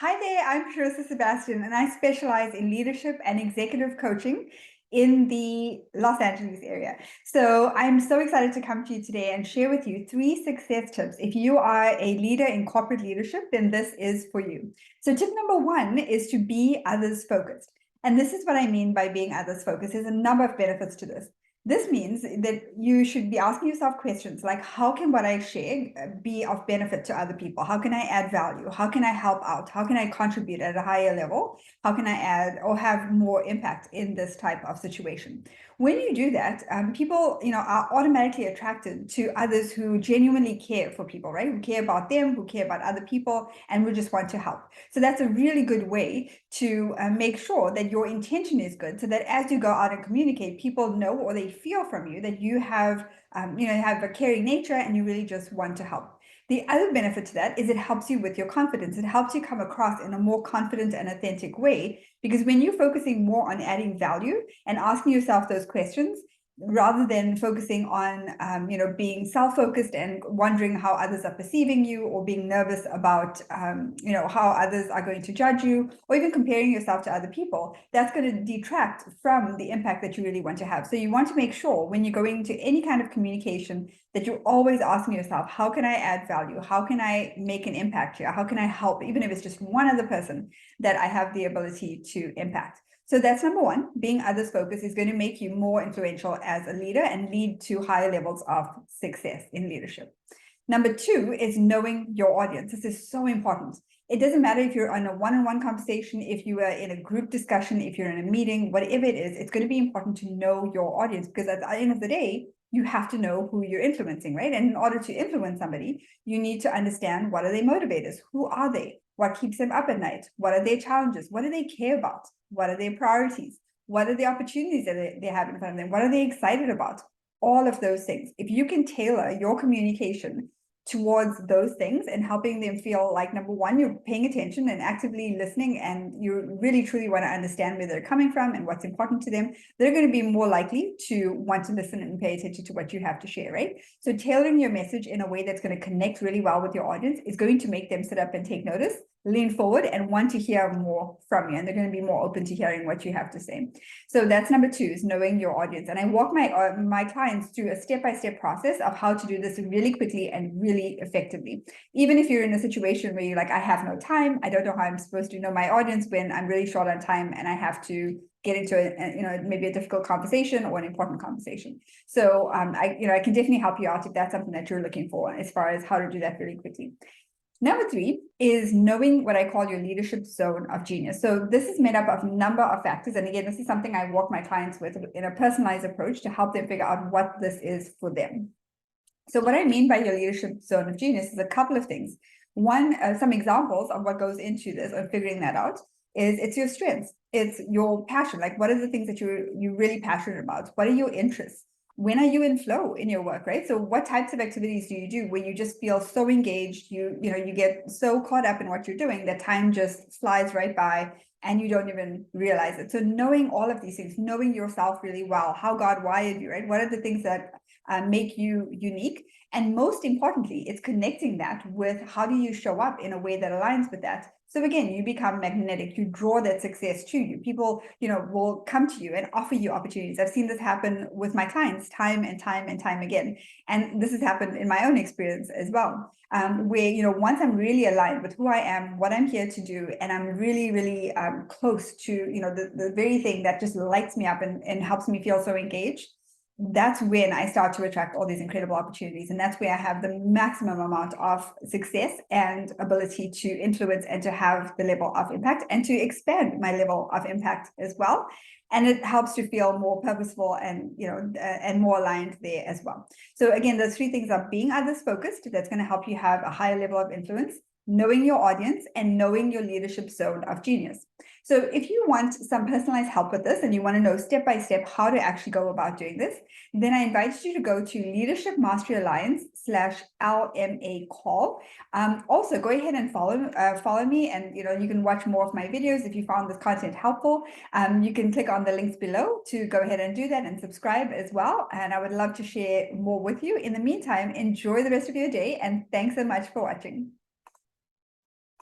Hi there, I'm Clarissa Sebastian, and I specialize in leadership and executive coaching in the Los Angeles area. So I'm so excited to come to you today and share with you 3 success tips. If you are a leader in corporate leadership, then this is for you. So tip number 1 is to be others focused. And this is what I mean by being others focused. There's a number of benefits to this. This means that you should be asking yourself questions like, how can what I share be of benefit to other people? How can I add value? How can I help out? How can I contribute at a higher level? How can I add or have more impact in this type of situation? When you do that, people, are automatically attracted to others who genuinely care for people, right? Who care about them, who care about other people, and who just want to help. So that's a really good way to make sure that your intention is good, so that as you go out and communicate, people know or they feel from you that you have have a caring nature and you really just want to help. The other benefit to that is it helps you with your confidence. It helps you come across in a more confident and authentic way, because when you're focusing more on adding value and asking yourself those questions, rather than focusing on being self-focused and wondering how others are perceiving you, or being nervous about how others are going to judge you, or even comparing yourself to other people, that's going to detract from the impact that you really want to have. So you want to make sure when you're going into any kind of communication that you're always asking yourself, how can I add value? How can I make an impact here? How can I help, even if it's just one other person that I have the ability to impact? So that's number 1. Being others focused is going to make you more influential as a leader and lead to higher levels of success in leadership. Number 2 is knowing your audience. This is so important. It doesn't matter if you're on a one-on-one conversation, if you are in a group discussion, if you're in a meeting, whatever it is, it's going to be important to know your audience, because at the end of the day, you have to know who you're influencing, right? And in order to influence somebody, you need to understand, what are their motivators? Who are they? What keeps them up at night? What are their challenges? What do they care about? What are their priorities? What are the opportunities that they have in front of them? What are they excited about? All of those things. If you can tailor your communication towards those things and helping them feel like, number 1, you're paying attention and actively listening, and you really truly want to understand where they're coming from and what's important to them, they're going to be more likely to want to listen and pay attention to what you have to share, right? So tailoring your message in a way that's going to connect really well with your audience is going to make them sit up and take notice, lean forward, and want to hear more from you, and they're going to be more open to hearing what you have to say. So that's number 2, is knowing your audience. And I walk my clients through a step-by-step process of how to do this really quickly and really effectively. Even if you're in a situation where you're like, I have no time, I don't know how I'm supposed to know my audience when I'm really short on time and I have to get into maybe a difficult conversation or an important conversation. So I can definitely help you out if that's something that you're looking for, as far as how to do that really quickly. Number 3 is knowing what I call your leadership zone of genius. So this is made up of a number of factors. And again, this is something I walk my clients with in a personalized approach to help them figure out what this is for them. So what I mean by your leadership zone of genius is a couple of things. One, some examples of what goes into this, or figuring that out, is it's your strengths. It's your passion. Like, what are the things that you're really passionate about? What are your interests? When are you in flow in your work, right? So what types of activities do you do where you just feel so engaged, you get so caught up in what you're doing that time just flies right by and you don't even realize it? So knowing all of these things, knowing yourself really well, how God wired you, right? What are the things that make you unique? And most importantly, it's connecting that with how do you show up in a way that aligns with that. So again, you become magnetic, you draw that success to you. People, will come to you and offer you opportunities. I've seen this happen with my clients time and time and time again. And this has happened in my own experience as well. Where, once I'm really aligned with who I am, what I'm here to do, and I'm really, really close to, the very thing that just lights me up and helps me feel so engaged, that's when I start to attract all these incredible opportunities. And that's where I have the maximum amount of success and ability to influence and to have the level of impact and to expand my level of impact as well. And it helps to feel more purposeful and, and more aligned there as well. So again, those 3 things are being others focused. That's going to help you have a higher level of influence, knowing your audience, and knowing your leadership zone of genius. So if you want some personalized help with this and you want to know step by step how to actually go about doing this, then I invite you to go to Leadership Mastery Alliance/LMA call. Also, go ahead and follow me, and you can watch more of my videos if you found this content helpful. You can click on the links below to go ahead and do that, and subscribe as well. And I would love to share more with you. In the meantime, enjoy the rest of your day, and thanks so much for watching.